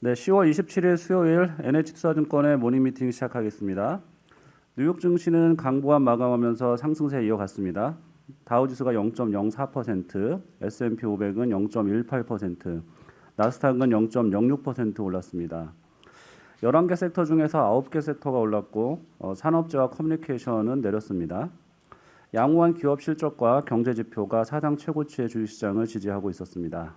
네, 10월 27일 수요일 NH투자증권의 모닝미팅 시작하겠습니다. 뉴욕 증시는 강보합 마감하면서 상승세 이어갔습니다. 다우지수가 0.04%, S&P 500은 0.18%, 나스닥은 0.06% 올랐습니다. 11개 섹터 중에서 9개 섹터가 올랐고 산업재와 커뮤니케이션은 내렸습니다. 양호한 기업 실적과 경제 지표가 사상 최고치의 주식시장을 지지하고 있었습니다.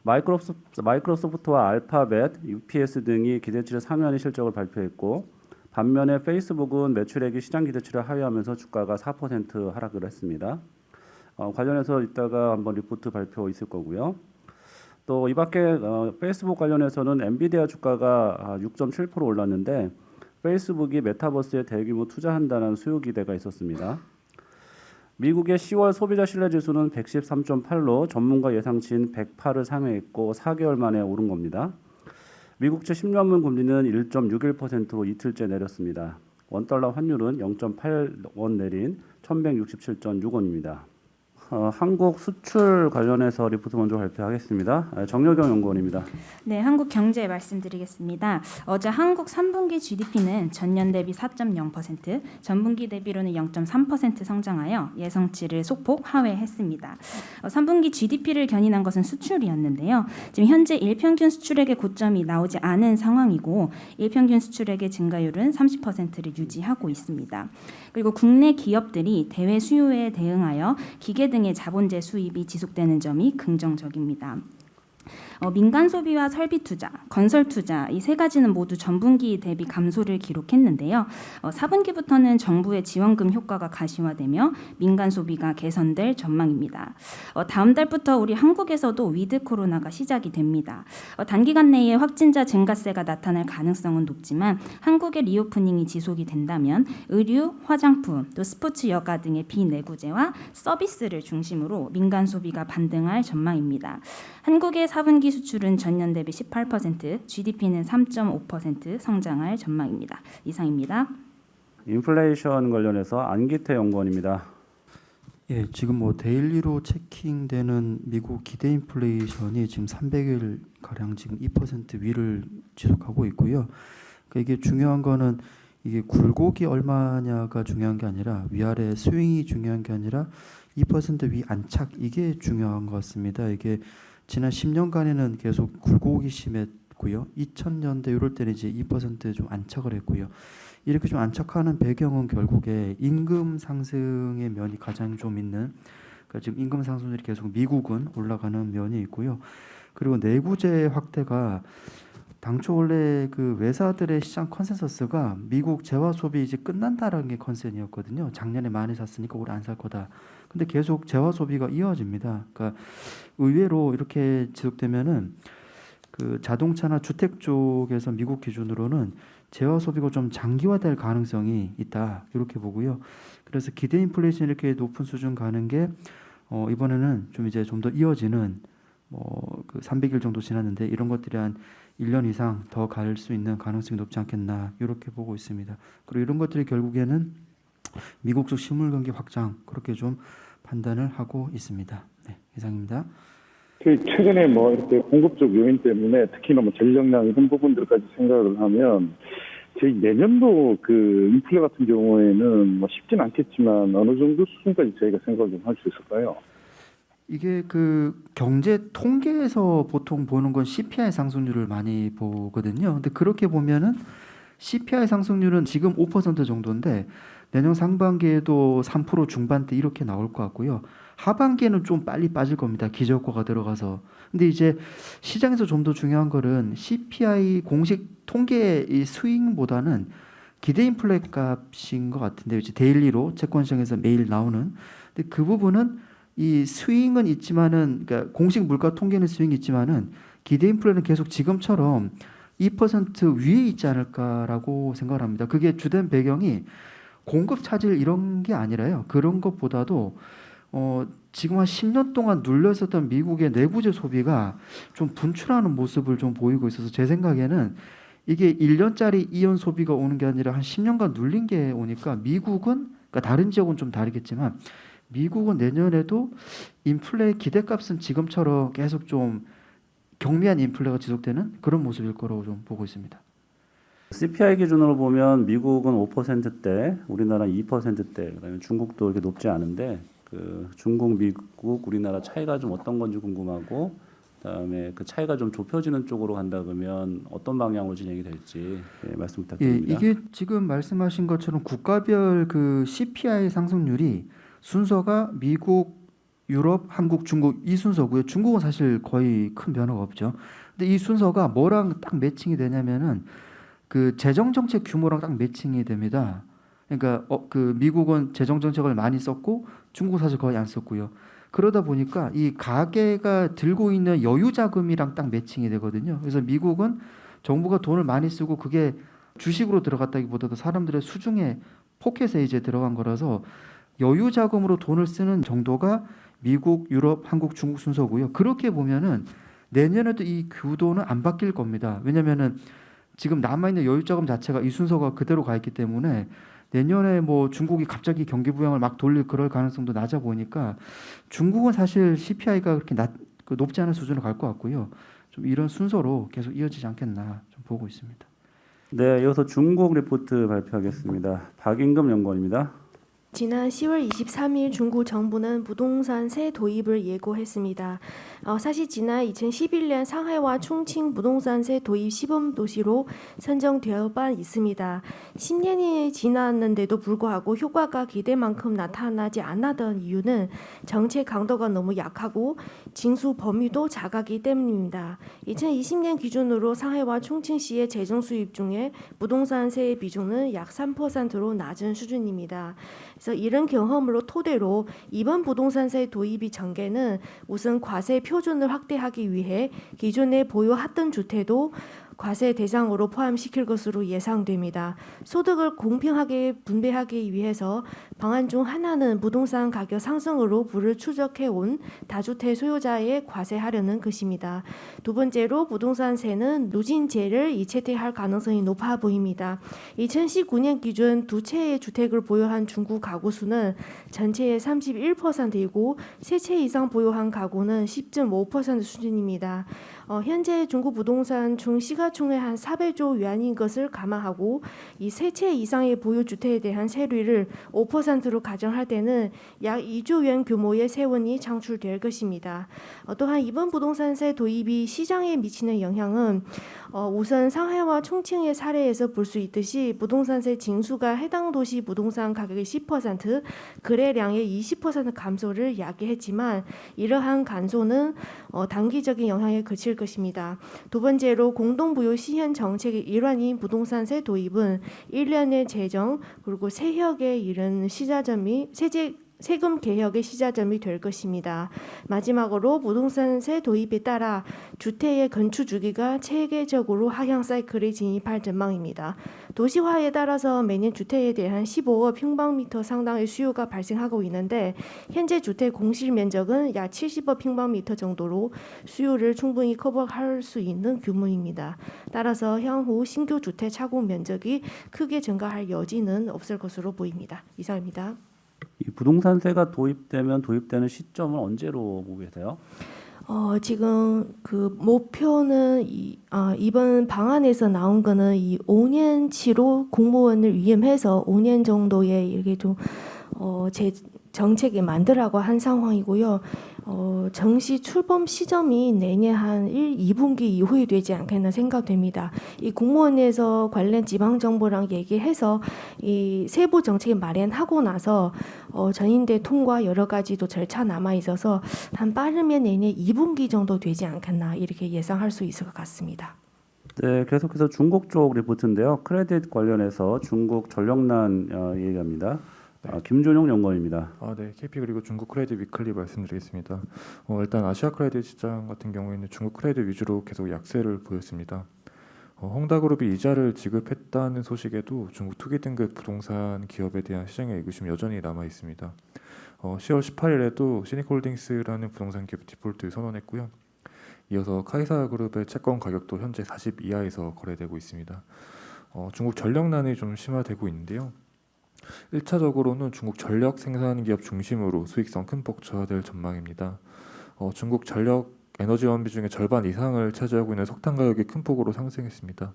마이크로소프트와 알파벳, UPS 등이 기대치를 상회하는 실적을 발표했고 반면에 페이스북은 매출액이 시장 기대치를 하회하면서 주가가 4% 하락을 했습니다. 관련해서 이따가 한번 리포트 발표 있을 거고요. 또 이 밖에 페이스북 관련해서는 엔비디아 주가가 6.7% 올랐는데 페이스북이 메타버스에 대규모 투자한다는 수요 기대가 있었습니다. 미국의 10월 소비자 신뢰지수는 113.8로 전문가 예상치인 108을 상회했고 4개월 만에 오른 겁니다. 미국채 10년물 금리는 1.61%로 이틀째 내렸습니다. 원달러 환율은 0.8원 내린 1167.6원입니다. 한국 수출 관련해서 리포트 먼저 발표하겠습니다. 정여경 연구원입니다. 네, 한국 경제 말씀드리겠습니다. 어제 한국 3분기 GDP는 전년 대비 4.0%, 전분기 대비로는 0.3% 성장하여 예상치를 소폭 하회했습니다. 3분기 GDP를 견인한 것은 수출이었는데요. 지금 현재 일평균 수출액의 고점이 나오지 않은 상황이고 일평균 수출액의 증가율은 30%를 유지하고 있습니다. 그리고 국내 기업들이 대외 수요에 대응하여 기계 등의 자본재 수입이 지속되는 점이 긍정적입니다. 민간 소비와 설비 투자, 건설 투자 이 세 가지는 모두 전분기 대비 감소를 기록했는데요. 4분기부터는 정부의 지원금 효과가 가시화되며 민간 소비가 개선될 전망입니다. 다음 달부터 우리 한국에서도 위드 코로나가 시작이 됩니다. 단기간 내에 확진자 증가세가 나타날 가능성은 높지만 한국의 리오프닝이 지속이 된다면 의류, 화장품, 또 스포츠 여가 등의 비내구재와 서비스를 중심으로 민간 소비가 반등할 전망입니다. 한국의 4분기 수출은 전년 대비 18%, GDP는 3.5% 성장할 전망입니다. 이상입니다. 인플레이션 관련해서 안기태 연구원입니다. 예, 지금 데일리로 체킹되는 미국 기대 인플레이션이 지금 300일 가량 지금 2% 위를 지속하고 있고요. 그러니까 이게 중요한 거는 이게 굴곡이 얼마냐가 중요한 게 아니라 위아래 스윙이 중요한 게 아니라 2% 위 안착 이게 중요한 것 같습니다. 이게 지난 10년간에는 계속 굴곡이 심했고요. 2000년대 이럴 때는 이제 2%에 좀 안착을 했고요. 이렇게 좀 안착하는 배경은 결국에 임금 상승의 면이 가장 좀 있는, 그러니까 지금 임금 상승률이 계속 미국은 올라가는 면이 있고요. 그리고 내구재 확대가 당초 원래 그 외사들의 시장 컨센서스가 미국 재화 소비 이제 끝난다라는 게 컨센이었거든요. 작년에 많이 샀으니까 올해 안 살 거다. 근데 계속 재화 소비가 이어집니다. 그러니까 의외로 이렇게 지속되면은 그 자동차나 주택 쪽에서 미국 기준으로는 재화 소비가 좀 장기화될 가능성이 있다. 이렇게 보고요. 그래서 기대 인플레이션 이렇게 높은 수준 가는 게 이번에는 좀 이제 좀 더 이어지는 그 300일 정도 지났는데 이런 것들이 한 1년 이상 더 갈 수 있는 가능성이 높지 않겠나 이렇게 보고 있습니다. 그리고 이런 것들이 결국에는 미국 쪽 실물 경기 확장 그렇게 좀 판단을 하고 있습니다. 네, 이상입니다. 최근에 이렇게 공급적 요인 때문에 특히나 전력량 이런 부분들까지 생각을 하면 저희 내년도 그 인플레 같은 경우에는 쉽진 않겠지만 어느 정도 수준까지 저희가 생각을 좀 할 수 있을까요? 이게 그 경제 통계에서 보통 보는 건 CPI 상승률을 많이 보거든요. 근데 그렇게 보면은 CPI 상승률은 지금 5% 정도인데 내년 상반기에도 3% 중반대 이렇게 나올 것 같고요. 하반기에는 좀 빨리 빠질 겁니다. 기저효과가 들어가서. 근데 이제 시장에서 좀 더 중요한 거는 CPI 공식 통계의 이 스윙보다는 기대 인플레 값인 것 같은데 이제 데일리로 채권시장에서 매일 나오는. 근데 그 부분은 이 스윙은 있지만은 그러니까 공식 물가 통계는 스윙이 있지만은 기대 인플레는 계속 지금처럼 2% 위에 있지 않을까라고 생각을 합니다. 그게 주된 배경이 공급 차질 이런 게 아니라요. 그런 것보다도 지금 한 10년 동안 눌려 있었던 미국의 내구재 소비가 좀 분출하는 모습을 좀 보이고 있어서 제 생각에는 이게 1년짜리 이연 소비가 오는 게 아니라 한 10년간 눌린 게 오니까 미국은 그러니까 다른 지역은 좀 다르겠지만 미국은 내년에도 인플레 기대값은 지금처럼 계속 좀 경미한 인플레가 지속되는 그런 모습일 거라고 좀 보고 있습니다. CPI 기준으로 보면 미국은 5%대, 우리나라는 2%대, 그다음에 중국도 이렇게 높지 않은데 그 중국, 미국, 우리나라 차이가 좀 어떤 건지 궁금하고, 그다음에 그 차이가 좀 좁혀지는 쪽으로 간다 그러면 어떤 방향으로 진행이 될지 말씀 예, 부탁드립니다. 이게 지금 말씀하신 것처럼 국가별 그 CPI 상승률이 순서가 미국, 유럽, 한국, 중국 이 순서고요. 중국은 사실 거의 큰 변화가 없죠. 근데 이 순서가 뭐랑 딱 매칭이 되냐면은 그 재정 정책 규모랑 딱 매칭이 됩니다. 그러니까 그 미국은 재정 정책을 많이 썼고 중국은 사실 거의 안 썼고요. 그러다 보니까 이 가계가 들고 있는 여유 자금이랑 딱 매칭이 되거든요. 그래서 미국은 정부가 돈을 많이 쓰고 그게 주식으로 들어갔다기보다도 사람들의 수중에 포켓에 이제 들어간 거라서 여유 자금으로 돈을 쓰는 정도가 미국, 유럽, 한국, 중국 순서고요. 그렇게 보면은 내년에도 이 구도는 안 바뀔 겁니다. 왜냐면은 지금 남아있는 여유 자금 자체가 이 순서가 그대로 가 있기 때문에 내년에 뭐 중국이 갑자기 경기 부양을 막 돌릴 그럴 가능성도 낮아 보니까 중국은 사실 CPI가 그렇게 높지 않은 수준으로 갈 것 같고요. 좀 이런 순서로 계속 이어지지 않겠나 좀 보고 있습니다. 네, 이어서 중국 리포트 발표하겠습니다. 박임금 연구원입니다. 지난 10월 23일 중국 정부는 부동산세 도입을 예고했습니다. 사실 지난 2011년 상하이와 충칭 부동산세 도입 시범 도시로 선정되어 있습니다. 10년이 지났는데도 불구하고 효과가 기대만큼 나타나지 않았던 이유는 정책 강도가 너무 약하고 징수 범위도 작았기 때문입니다. 2020년 기준으로 상하이와 충칭시의 재정 수입 중에 부동산세의 비중은 약 3%로 낮은 수준입니다. 그래서 이런 경험으로 토대로 이번 부동산세 도입이 전개는 우선 과세 표준을 확대하기 위해 기존에 보유했던 주택도 과세 대상으로 포함시킬 것으로 예상됩니다. 소득을 공평하게 분배하기 위해서 방안 중 하나는 부동산 가격 상승으로 부를 추적해온 다주택 소유자에 과세하려는 것입니다. 두 번째로 부동산세는 누진제를 채택할 가능성이 높아 보입니다. 2019년 기준 두 채의 주택을 보유한 중국 가구 수는 전체의 31%이고 세 채 이상 보유한 가구는 10.5% 수준입니다. 현재 중국 부동산 중 시가총액 한 400조 위안인 것을 감안하고 이 세 채 이상의 보유 주택에 대한 세율을 5%로 가정할 때는 약 2조 원 규모의 세원이 창출될 것입니다. 또한 이번 부동산세 도입이 시장에 미치는 영향은 우선 상하이와 충칭의 사례에서 볼 수 있듯이 부동산세 징수가 해당 도시 부동산 가격의 10%, 거래량의 20% 감소를 야기했지만 이러한 감소는 단기적인 영향에 그칠 것입니다. 두 번째로 공동부유 시현 정책의 일환인 부동산세 도입은 1년의 재정 그리고 세혁에 이른 시자점이 세금 개혁의 시작점이 될 것입니다. 마지막으로 부동산세 도입에 따라 주택의 건축 주기가 체계적으로 하향 사이클에 진입할 전망입니다. 도시화에 따라서 매년 주택에 대한 15억 평방미터 상당의 수요가 발생하고 있는데 현재 주택 공실 면적은 약 70억 평방미터 정도로 수요를 충분히 커버할 수 있는 규모입니다. 따라서 향후 신규 주택 착공 면적이 크게 증가할 여지는 없을 것으로 보입니다. 이상입니다. 이 부동산세가 도입되는 시점은 언제로 보고 계세요? 지금 그 목표는 이번 방안에서 나온 거는 이 5년치로 공무원을 위임해서 5년 정도의 이렇게 좀 정책에 만들라고 한 상황이고요. 정시 출범 시점이 내년 한 2분기 이후에 되지 않겠나 생각됩니다. 이 공무원에서 관련 지방 정부랑 얘기해서 이 세부 정책을 마련하고 나서 전인대 통과 여러 가지도 절차 남아 있어서 한 빠르면 내년 2분기 정도 되지 않겠나 이렇게 예상할 수 있을 것 같습니다. 네, 계속해서 중국 쪽 리포트인데요. 크레딧 관련해서 중국 전력난 얘기합니다. 김준용 연구원입니다. 네, KP 그리고 중국 크레딧 위클리 말씀드리겠습니다. 일단 아시아 크레딧 시장 같은 경우에는 중국 크레딧 위주로 계속 약세를 보였습니다. 헝다그룹이 이자를 지급했다는 소식에도 중국 투기 등급 부동산 기업에 대한 시장의 의구심이 여전히 남아 있습니다. 10월 18일에도 시닉홀딩스라는 부동산 기업 디폴트 선언했고요. 이어서 카이사그룹의 채권 가격도 현재 40 이하에서 거래되고 있습니다. 중국 전력난이 좀 심화되고 있는데요. 1차적으로는 중국 전력 생산 기업 중심으로 수익성 큰 폭 저하될 전망입니다. 중국 전력 에너지원 비중의 절반 이상을 차지하고 있는 석탄 가격이 큰 폭으로 상승했습니다.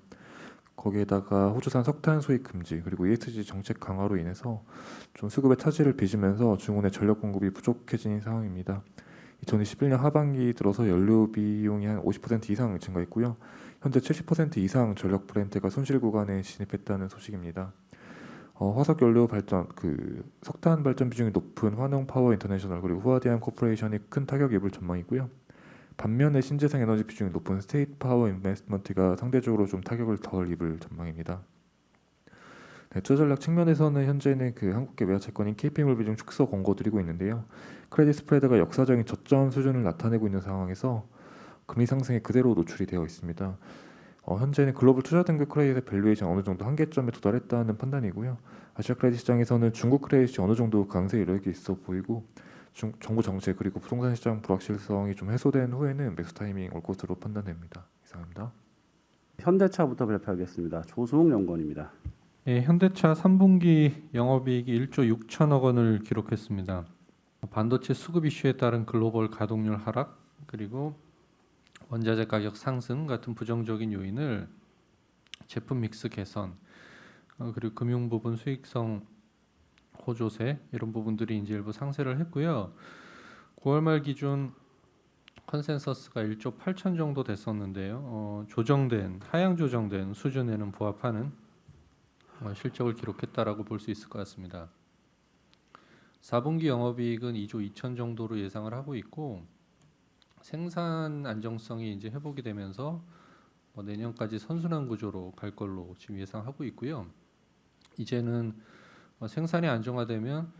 거기에다가 호주산 석탄 수입 금지 그리고 ESG 정책 강화로 인해서 좀 수급의 차질을 빚으면서 중원의 전력 공급이 부족해진 상황입니다. 2021년 하반기 들어서 연료 비용이 한 50% 이상 증가했고요. 현재 70% 이상 전력 브랜드가 손실 구간에 진입했다는 소식입니다. 화석 연료 발전, 석탄 발전 비중이 높은 환웅 파워 인터내셔널 그리고 후아디안 코퍼레이션이 큰 타격 입을 전망이고요. 반면에 신재생 에너지 비중이 높은 스테이트 파워 인베스트먼트가 상대적으로 좀 타격을 덜 입을 전망입니다. 네, 투자 전략 측면에서는 현재는 한국계 외화 채권인 KP물 비중 축소 권고드리고 있는데요. 크레딧 스프레드가 역사적인 저점 수준을 나타내고 있는 상황에서 금리 상승에 그대로 노출이 되어 있습니다. 현재는 글로벌 투자 등급 크레딧의 밸류에이션 어느 정도 한계점에 도달했다는 판단이고요. 아시아 크레딧 시장에서는 중국 크레딧이 어느 정도 강세 이력이 있어 보이고 정부 정책 그리고 부동산 시장 불확실성이 좀 해소된 후에는 매수 타이밍 올 것으로 판단됩니다. 이상입니다. 현대차부터 발표하겠습니다. 조승욱 연구원입니다. 예, 현대차 3분기 영업이익이 1조 6천억 원을 기록했습니다. 반도체 수급 이슈에 따른 글로벌 가동률 하락 그리고 원자재 가격 상승 같은 부정적인 요인을 제품 믹스 개선 그리고 금융 부분 수익성 호조세 이런 부분들이 이제 일부 상쇄를 했고요. 9월 말 기준 컨센서스가 1조 8천 정도 됐었는데요. 하향 조정된 수준에는 부합하는 실적을 기록했다라고 볼 수 있을 것 같습니다. 4분기 영업이익은 2조 2천 정도로 예상을 하고 있고 생산 안정성이 이제 회복이 되면서 내년까지 선순환 구조로 갈 걸로 지금 예상하고 있고요. 이제는 생산이 안정화되면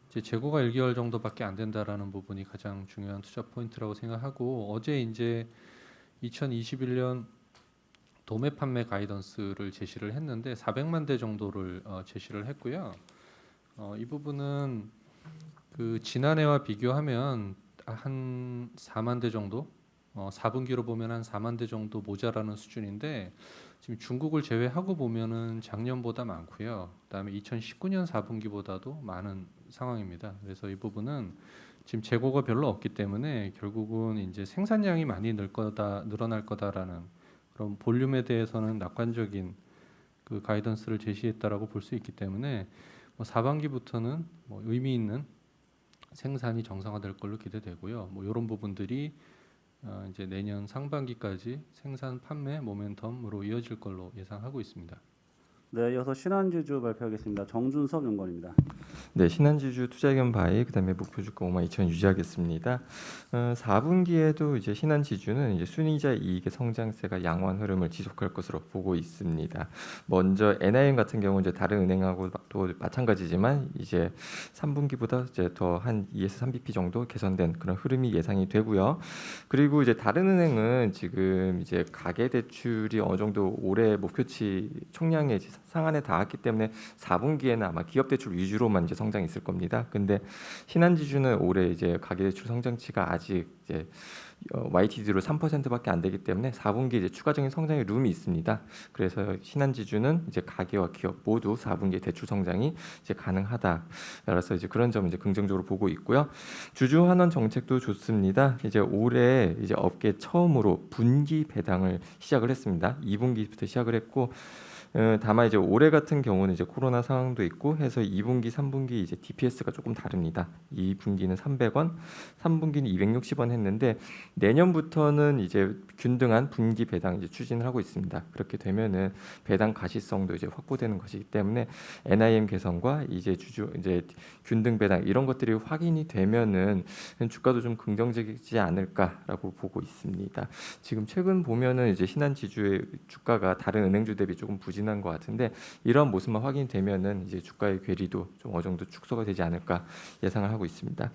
이제 재고가 1개월 정도밖에 안 된다라는 부분이 가장 중요한 투자 포인트라고 생각하고 어제 이제 2021년 도매 판매 가이던스를 제시를 했는데 400만 대 정도를 제시를 했고요. 이 부분은 지난해와 비교하면 한 4만 대 정도 4분기로 보면 한 4만 대 정도 모자라는 수준인데 지금 중국을 제외하고 보면은 작년보다 많고요. 그다음에 2019년 4분기보다도 많은 상황입니다. 그래서 이 부분은 지금 재고가 별로 없기 때문에 결국은 이제 생산량이 많이 늘어날 거다라는 그런 볼륨에 대해서는 낙관적인 가이던스를 제시했다라고 볼 수 있기 때문에 4반기부터는 의미 있는 생산이 정상화될 걸로 기대되고요. 이런 부분들이 이제 내년 상반기까지 생산 판매 모멘텀으로 이어질 걸로 예상하고 있습니다. 네, 이어서 신한지주 발표하겠습니다. 정준섭 연구원입니다. 네, 신한지주 투자의견 바이 그다음에 목표 주가 52,000 유지하겠습니다. 4분기에도 이제 신한지주는 이제 순이자 이익의 성장세가 양호한 흐름을 지속할 것으로 보고 있습니다. 먼저 NIM 같은 경우 이제 다른 은행하고 또 마찬가지지만 이제 3분기보다 이제 더 한 2에서 3bp 정도 개선된 그런 흐름이 예상이 되고요. 그리고 이제 다른 은행은 지금 이제 가계 대출이 어느 정도 올해 목표치 총량의 상한에 닿았기 때문에 4분기에는 아마 기업 대출 위주로만 이제 성장이 있을 겁니다. 근데 신한지주는 올해 이제 가계대출 성장치가 아직 이제 YTD로 3%밖에 안 되기 때문에 4분기 이제 추가적인 성장의 룸이 있습니다. 그래서 신한지주는 이제 가계와 기업 모두 4분기 대출 성장이 이제 가능하다. 그래서 이제 그런 점 이제 긍정적으로 보고 있고요. 주주 환원 정책도 좋습니다. 이제 올해 이제 업계 처음으로 분기 배당을 시작을 했습니다. 2분기부터 시작을 했고. 다만 이제 올해 같은 경우는 이제 코로나 상황도 있고 해서 2분기, 3분기 이제 DPS가 조금 다릅니다. 2분기는 300원, 3분기는 260원 했는데 내년부터는 이제 균등한 분기 배당 이제 추진을 하고 있습니다. 그렇게 되면은 배당 가시성도 이제 확보되는 것이기 때문에 NIM 개선과 이제 이제 균등 배당 이런 것들이 확인이 되면은 주가도 좀 긍정적이지 않을까라고 보고 있습니다. 지금 최근 보면은 이제 신한지주의 주가가 다른 은행주 대비 조금 부진한 것 같은데 이런 모습만 확인되면은 이제 주가의 괴리도 좀 어느 정도 축소가 되지 않을까 예상을 하고 있습니다.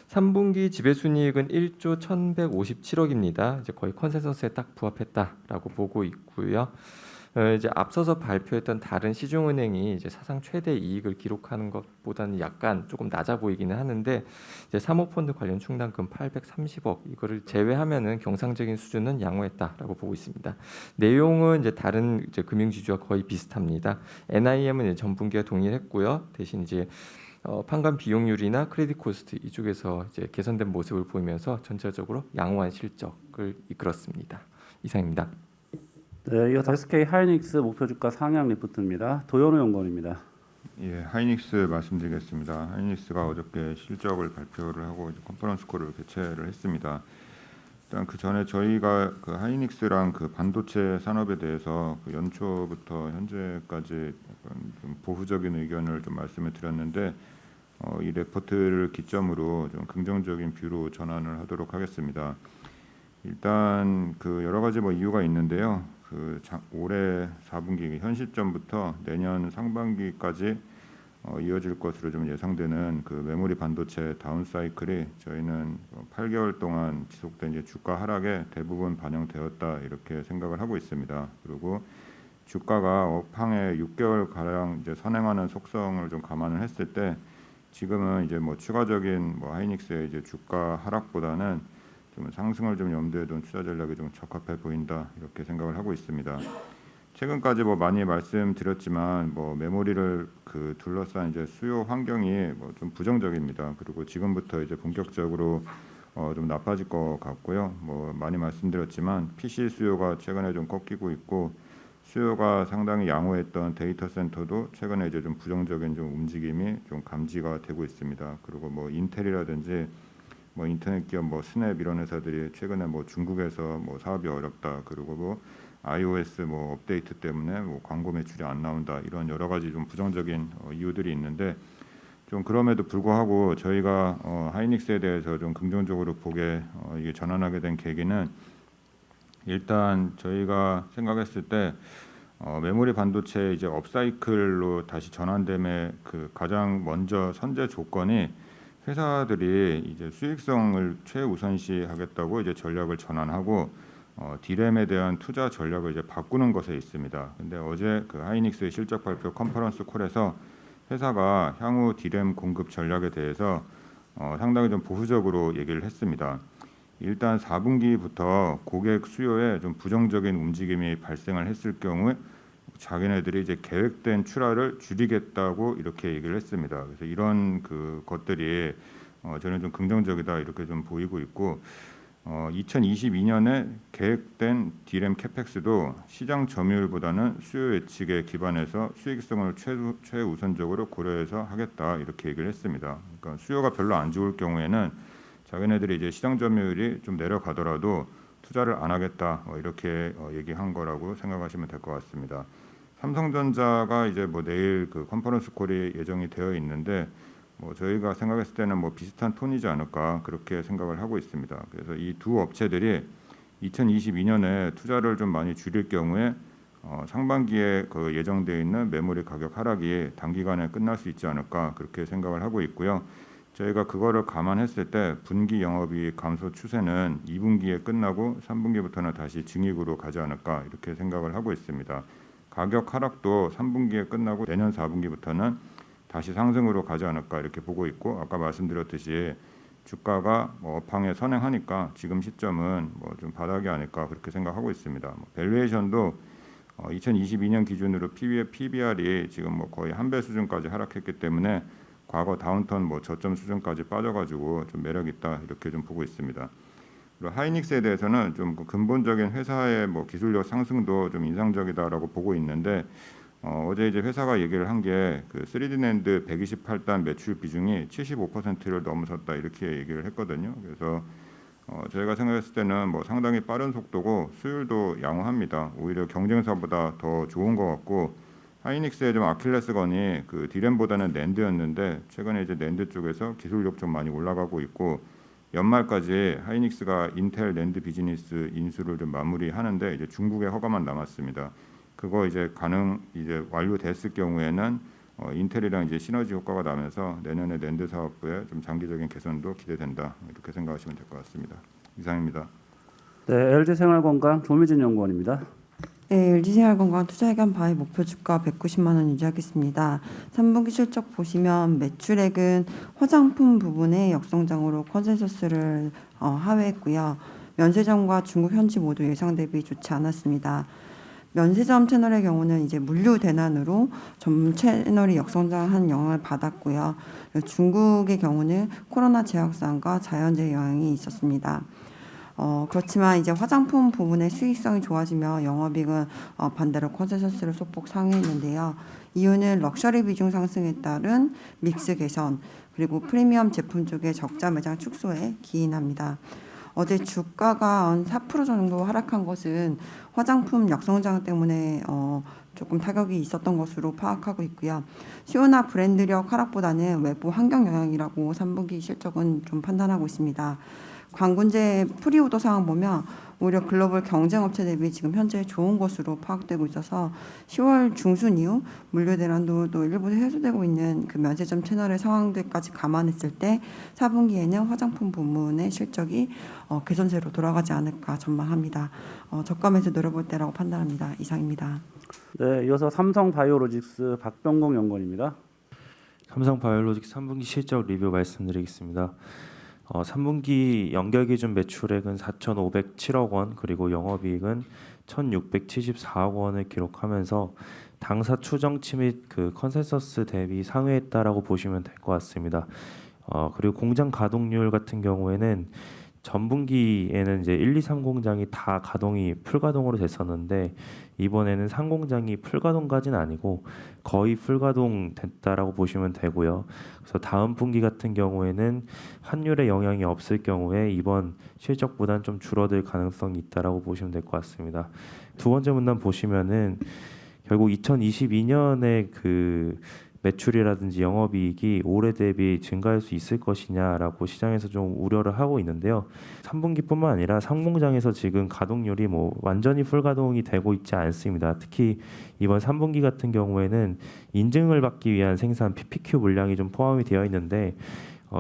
3분기 지배순이익은 1조 1,157억입니다. 이제 거의 컨센서스에 딱 부합했다라고 보고 있고요. 이제 앞서서 발표했던 다른 시중은행이 이제 사상 최대 이익을 기록하는 것보다는 약간 조금 낮아 보이기는 하는데 이제 사모펀드 관련 충당금 830억 이거를 제외하면은 경상적인 수준은 양호했다라고 보고 있습니다. 내용은 이제 다른 이제 금융지주와 거의 비슷합니다. NIM은 이제 전분기와 동일했고요. 대신 이제 판관 비용률이나 크레딧 코스트 이쪽에서 이제 개선된 모습을 보이면서 전체적으로 양호한 실적을 이끌었습니다. 이상입니다. 네, 이어서 SK 하이닉스 목표 주가 상향 리포트입니다. 도현우 연구원입니다. 예, 하이닉스 말씀드리겠습니다. 하이닉스가 어저께 실적을 발표를 하고 이제 컨퍼런스 콜을 개최를 했습니다. 일단 그 전에 저희가 그 하이닉스랑 그 반도체 산업에 대해서 그 연초부터 현재까지 약간 좀 보수적인 의견을 좀 말씀을 드렸는데 이 레포트를 기점으로 좀 긍정적인 뷰로 전환을 하도록 하겠습니다. 일단 그 여러 가지 뭐 이유가 있는데요. 그 올해 4분기 현 시점부터 내년 상반기까지 이어질 것으로 좀 예상되는 그 메모리 반도체 다운 사이클이 저희는 8개월 동안 지속된 이제 주가 하락에 대부분 반영되었다 이렇게 생각을 하고 있습니다. 그리고 주가가 업황에 6개월 가량 이제 선행하는 속성을 좀 감안을 했을 때 지금은 이제 뭐 추가적인 뭐 하이닉스의 이제 주가 하락보다는 좀 상승을 좀 염두에 둔 투자 전략이 좀 적합해 보인다 이렇게 생각을 하고 있습니다. 최근까지 뭐 많이 말씀드렸지만 뭐 메모리를 그 둘러싼 이제 수요 환경이 뭐 좀 부정적입니다. 그리고 지금부터 이제 본격적으로 좀 나빠질 것 같고요. 뭐 많이 말씀드렸지만 PC 수요가 최근에 좀 꺾이고 있고 수요가 상당히 양호했던 데이터 센터도 최근에 이제 좀 부정적인 좀 움직임이 좀 감지가 되고 있습니다. 그리고 뭐 인텔이라든지 뭐 인터넷 기업 뭐 스냅 이런 회사들이 최근에 뭐 중국에서 뭐 사업이 어렵다. 그리고 뭐 iOS 뭐 업데이트 때문에 뭐 광고 매출이 안 나온다. 이런 여러 가지 좀 부정적인 이유들이 있는데 좀 그럼에도 불구하고 저희가 하이닉스에 대해서 좀 긍정적으로 보게 이게 전환하게 된 계기는 일단 저희가 생각했을 때 메모리 반도체 이제 업사이클로 다시 전환됨의 그 가장 먼저 선제 조건이 회사들이 이제 수익성을 최우선시하겠다고 이제 전략을 전환하고 디램에 대한 투자 전략을 이제 바꾸는 것에 있습니다. 근데 어제 그 하이닉스의 실적 발표 컨퍼런스 콜에서 회사가 향후 디램 공급 전략에 대해서 상당히 좀 보수적으로 얘기를 했습니다. 일단 4분기부터 고객 수요에 좀 부정적인 움직임이 발생을 했을 경우에 자기네들이 이제 계획된 출하를 줄이겠다고 이렇게 얘기를 했습니다. 그래서 이런 그 것들이 저는 좀 긍정적이다 이렇게 좀 보이고 있고 2022년에 계획된 디램 캐펙스도 시장 점유율보다는 수요 예측에 기반해서 수익성을 최우선적으로 고려해서 하겠다 이렇게 얘기를 했습니다. 그러니까 수요가 별로 안 좋을 경우에는 자기네들이 이제 시장 점유율이 좀 내려가더라도 투자를 안 하겠다 이렇게 얘기한 거라고 생각하시면 될 것 같습니다. 삼성전자가 이제 뭐 내일 그 컨퍼런스 콜이 예정이 되어 있는데 뭐 저희가 생각했을 때는 뭐 비슷한 톤이지 않을까 그렇게 생각을 하고 있습니다. 그래서 이 두 업체들이 2022년에 투자를 좀 많이 줄일 경우에 상반기에 그 예정되어 있는 메모리 가격 하락이 단기간에 끝날 수 있지 않을까 그렇게 생각을 하고 있고요. 저희가 그거를 감안했을 때 분기 영업이익 감소 추세는 2분기에 끝나고 3분기부터는 다시 증익으로 가지 않을까 이렇게 생각을 하고 있습니다. 가격 하락도 3분기에 끝나고 내년 4분기부터는 다시 상승으로 가지 않을까 이렇게 보고 있고 아까 말씀드렸듯이 주가가 뭐 업황에 선행하니까 지금 시점은 뭐 좀 바닥이 아닐까 그렇게 생각하고 있습니다. 밸류에이션도 2022년 기준으로 PBR이 지금 뭐 거의 1배 수준까지 하락했기 때문에 과거 다운턴 뭐 저점 수준까지 빠져가지고 좀 매력 있다 이렇게 좀 보고 있습니다. 그리고 하이닉스에 대해서는 좀 근본적인 회사의 뭐 기술력 상승도 좀 인상적이다라고 보고 있는데 어제 이제 회사가 얘기를 한 게 그 3D 낸드 128단 매출 비중이 75%를 넘어섰다 이렇게 얘기를 했거든요. 그래서 저희가 생각했을 때는 뭐 상당히 빠른 속도고 수율도 양호합니다. 오히려 경쟁사보다 더 좋은 것 같고 하이닉스의 좀 아킬레스건이 그 디램보다는 낸드였는데 최근에 이제 낸드 쪽에서 기술력 좀 많이 올라가고 있고 연말까지 하이닉스가 인텔 낸드 비즈니스 인수를 좀 마무리하는데 이제 중국의 허가만 남았습니다. 그거 이제 완료됐을 경우에는 인텔이랑 이제 시너지 효과가 나면서 내년에 낸드 사업부의 좀 장기적인 개선도 기대된다 이렇게 생각하시면 될 것 같습니다. 이상입니다. 네, LG생활건강 조미진 연구원입니다. 네, LG생활건강 투자의견 바이 목표 주가 190만 원 유지하겠습니다. 3분기 실적 보시면 매출액은 화장품 부분의 역성장으로 컨센서스를 하회했고요. 면세점과 중국 현지 모두 예상 대비 좋지 않았습니다. 면세점 채널의 경우는 이제 물류 대난으로 전 채널이 역성장한 영향을 받았고요. 중국의 경우는 코로나 재확산과 자연재해 영향이 있었습니다. 그렇지만 이제 화장품 부분의 수익성이 좋아지며 영업이익은 반대로 컨센서스를 소폭 상회했는데요. 이유는 럭셔리 비중 상승에 따른 믹스 개선 그리고 프리미엄 제품 쪽의 적자 매장 축소에 기인합니다. 어제 주가가 한 4% 정도 하락한 것은 화장품 역성장 때문에 조금 타격이 있었던 것으로 파악하고 있고요. 수요나 브랜드력 하락보다는 외부 환경 영향이라고 3분기 실적은 좀 판단하고 있습니다. 관군제 프리오더 상황 보면 오히려 글로벌 경쟁업체 대비 지금 현재 좋은 것으로 파악되고 있어서 10월 중순 이후 물류 대란도 일부 해소되고 있는 그 면세점 채널의 상황들까지 감안했을 때 4분기에는 화장품 부문의 실적이 개선세로 돌아가지 않을까 전망합니다. 저가 매수 노려볼 때라고 판단합니다. 이상입니다. 네, 이어서 삼성바이오로직스 박병공 연구원입니다. 삼성바이오로직스 3분기 실적 리뷰 말씀드리겠습니다. 3분기 연결 기준 매출액은 4,507억 원, 그리고 영업이익은 1,674억 원을 기록하면서 당사 추정치 및 그 컨센서스 대비 상회했다라고 보시면 될 것 같습니다. 그리고 공장 가동률 같은 경우에는 전분기에는 이제 1, 2, 3 공장이 다 가동이 풀가동으로 됐었는데 이번에는 3 공장이 풀가동까지는 아니고 거의 풀가동 됐다라고 보시면 되고요. 그래서 다음 분기 같은 경우에는 환율에 영향이 없을 경우에 이번 실적보다는 좀 줄어들 가능성이 있다라고 보시면 될 것 같습니다. 두 번째 문단 보시면은 결국 2022년에 그 매출이라든지 영업이익이 올해 대비 증가할 수 있을 것이냐라고 시장에서 좀 우려를 하고 있는데요. 3분기뿐만 아니라 상공장에서 지금 가동률이 뭐 완전히 풀가동이 되고 있지 않습니다. 특히 이번 3분기 같은 경우에는 인증을 받기 위한 생산 PPQ 물량이 좀 포함이 되어 있는데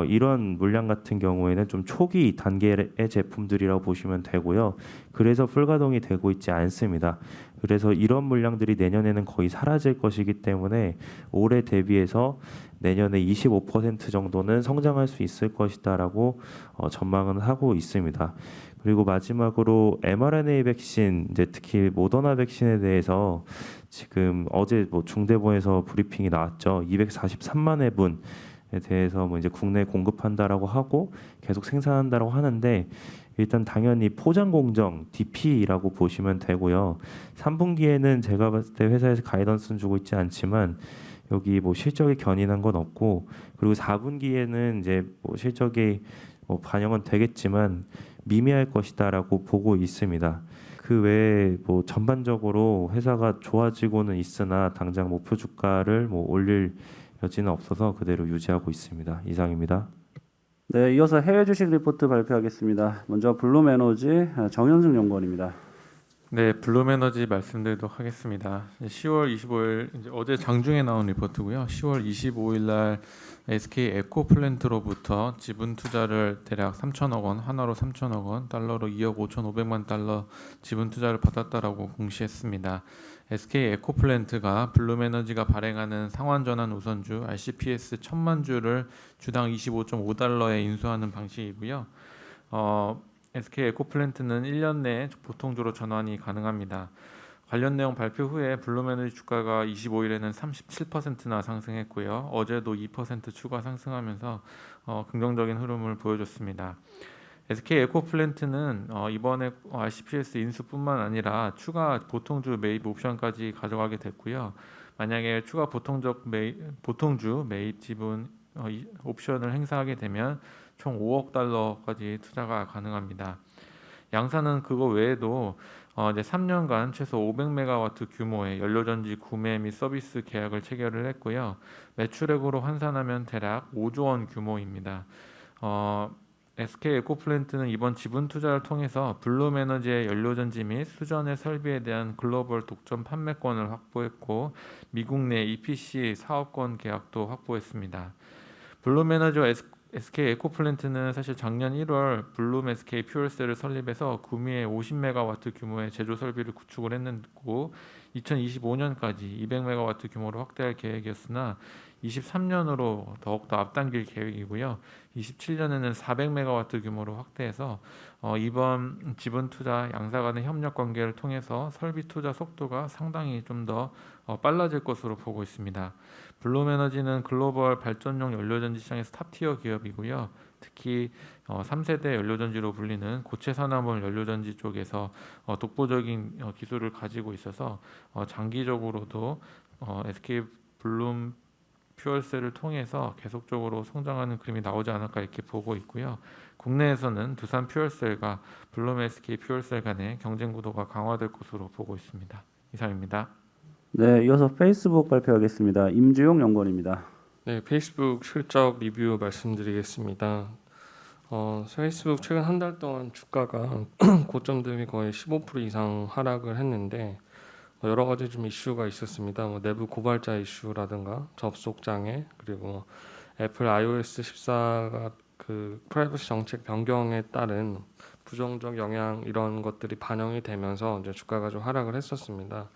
이런 물량 같은 경우에는 좀 초기 단계의 제품들이라고 보시면 되고요. 그래서 풀가동이 되고 있지 않습니다. 그래서 이런 물량들이 내년에는 거의 사라질 것이기 때문에 올해 대비해서 내년에 25% 정도는 성장할 수 있을 것이다라고 전망은 하고 있습니다. 그리고 마지막으로 mRNA 백신, 이제 특히 모더나 백신에 대해서 지금 어제 뭐 중대본에서 브리핑이 나왔죠. 243만 회분 에 대해서 뭐 이제 국내에 공급한다라고 하고 계속 생산한다라고 하는데 일단 당연히 포장 공정 DP라고 보시면 되고요. 3분기에는 제가 봤을 때 회사에서 가이던스는 주고 있지 않지만 여기 뭐 실적이 견인한 건 없고 그리고 4분기에는 이제 뭐 실적이 뭐 반영은 되겠지만 미미할 것이다라고 보고 있습니다. 그 외에 뭐 전반적으로 회사가 좋아지고는 있으나 당장 목표 주가를 뭐 올릴 여지는 없어서 그대로 유지하고 있습니다. 이상입니다. 네, 이어서 해외 주식 리포트 발표하겠습니다. 먼저 블룸에너지 정현승 연구원입니다. 네, 블룸에너지 말씀드리도록 하겠습니다. 10월 25일 이제 어제 장중에 나온 리포트고요. 10월 25일 날 SK 에코플랜트로부터 지분 투자를 대략 3천억 원, 하나로 3천억 원, 달러로 2억 5,500만 달러 지분 투자를 받았다라고 공시했습니다. SK 에코플랜트가 블룸에너지가 발행하는 상환전환 우선주 RCPS 1,000만 주를 주당 25.5달러에 인수하는 방식이고요. SK 에코플랜트는 1년 내에 보통주로 전환이 가능합니다. 관련 내용 발표 후에 블룸에너지 주가가 25일에는 37%나 상승했고요. 어제도 2% 추가 상승하면서 긍정적인 흐름을 보여줬습니다. SK 에코플랜트는 이번에 RCPS 인수뿐만 아니라 추가 보통주 매입 옵션까지 가져가게 됐고요. 만약에 추가 보통주 매입 지분 옵션을 행사하게 되면 총 5억 달러까지 투자가 가능합니다. 양사는 그거 외에도 이제 3년간 최소 500메가와트 규모의 연료전지 구매 및 서비스 계약을 체결을 했고요. 매출액으로 환산하면 대략 5조 원 규모입니다. SK 에코플랜트는 이번 지분 투자를 통해서 블룸에너지의 연료전지 및 수전의 설비에 대한 글로벌 독점 판매권을 확보했고 미국 내 EPC 사업권 계약도 확보했습니다. 블룸에너지와 SK 에코플랜트는 사실 작년 1월 블룸 SK 퓨얼셀을 설립해서 구미에 50메가와트 규모의 제조 설비를 구축을 했고 2025년까지 200메가와트 규모로 확대할 계획이었으나 23년으로 더욱더 앞당길 계획이고요. 27년에는 400메가와트 규모로 확대해서 이번 지분 투자 양사 간의 협력 관계를 통해서 설비 투자 속도가 상당히 좀 더 빨라질 것으로 보고 있습니다. 블룸에너지는 글로벌 발전용 연료전지 시장에서 탑티어 기업이고요. 특히 3세대 연료전지로 불리는 고체 산화물 연료전지 쪽에서 독보적인 기술을 가지고 있어서 장기적으로도 SK 블룸 퓨얼셀을 통해서 계속적으로 성장하는 그림이 나오지 않을까 이렇게 보고 있고요. 국내에서는 두산 퓨얼셀과 블룸 SK 퓨얼셀 간의 경쟁 구도가 강화될 것으로 보고 있습니다. 이상입니다. 네, 이어서 페이스북 발표하겠습니다. 임주용 연구원입니다. 네, 페이스북 실적 리뷰 말씀드리겠습니다. 페이스북 최근 한 달 동안 주가가 고점 대비 거의 15% 이상 하락을 했는데 여러 가지 좀 이슈가 있었습니다. 내부 고발자 이슈라든가 접속 장애, 그리고 애플 iOS 14가 그 프라이버시 정책 변경에 따른 부정적 영향 이런 것들이 반영이 되면서 이제 주가가 좀 하락을 했었습니다.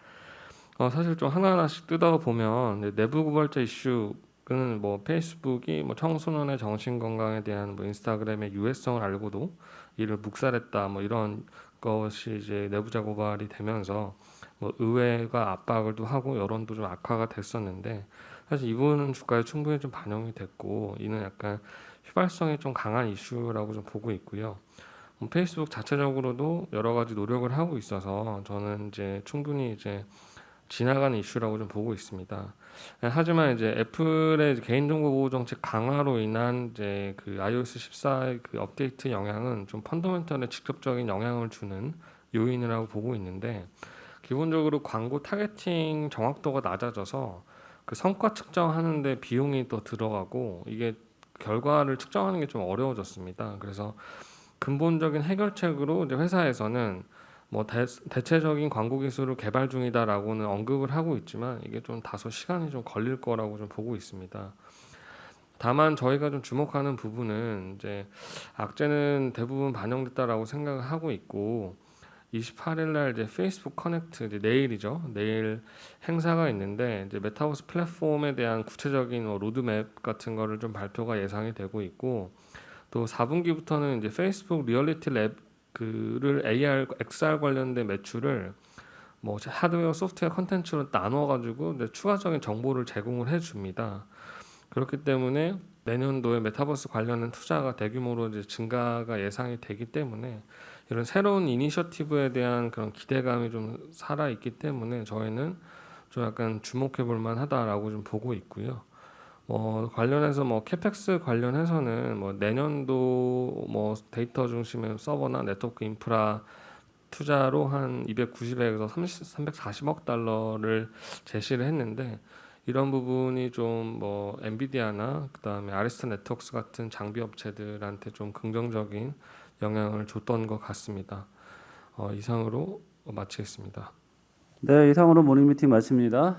사실 좀 하나하나씩 뜯어 보면 내부 고발자 이슈는 페이스북이 청소년의 정신 건강에 대한 인스타그램의 유해성을 알고도 이를 묵살했다 이런 것이 이제 내부자 고발이 되면서 의회가 압박을 또 하고 여론도 좀 악화가 됐었는데 사실 이 부분은 주가에 충분히 좀 반영이 됐고 이는 약간 휘발성이 좀 강한 이슈라고 좀 보고 있고요. 페이스북 자체적으로도 여러 가지 노력을 하고 있어서 저는 이제 충분히 이제 지나가는 이슈라고 좀 보고 있습니다. 하지만 이제 애플의 개인정보 보호 정책 강화로 인한 이제 그 iOS 14의 그 업데이트 영향은 좀 펀더멘털에 직접적인 영향을 주는 요인이라고 보고 있는데 기본적으로 광고 타겟팅 정확도가 낮아져서 그 성과 측정하는데 비용이 더 들어가고 이게 결과를 측정하는 게 좀 어려워졌습니다. 그래서 근본적인 해결책으로 이제 회사에서는 대체적인 광고 기술을 개발 중이다라고는 언급을 하고 있지만 이게 좀 다소 시간이 좀 걸릴 거라고 좀 보고 있습니다. 다만 저희가 좀 주목하는 부분은 이제 악재는 대부분 반영됐다라고 생각을 하고 있고 28일 날 이제 페이스북 커넥트 이제 내일이죠. 내일 행사가 있는데 이제 메타버스 플랫폼에 대한 구체적인 로드맵 같은 거를 좀 발표가 예상이 되고 있고 또 4분기부터는 이제 페이스북 리얼리티 랩을 AR, XR 관련된 매출을 하드웨어, 소프트웨어 컨텐츠로 나눠 가지고 추가적인 정보를 제공을 해줍니다. 그렇기 때문에 내년도에 메타버스 관련된 투자가 대규모로 이제 증가가 예상이 되기 때문에 이런 새로운 이니셔티브에 대한 그런 기대감이 좀 살아 있기 때문에 저희는 좀 약간 주목해 볼 만하다라고 좀 보고 있고요. 관련해서 캐펙스 관련해서는 내년도 데이터 중심의 서버나 네트워크 인프라 투자로 한 290억에서 340억 달러를 제시를 했는데 이런 부분이 좀 엔비디아나 그다음에 아리스타 네트워크스 같은 장비 업체들한테 좀 긍정적인 영향을 줬던 것 같습니다. 이상으로 마치겠습니다. 네, 이상으로 모닝미팅 마칩니다.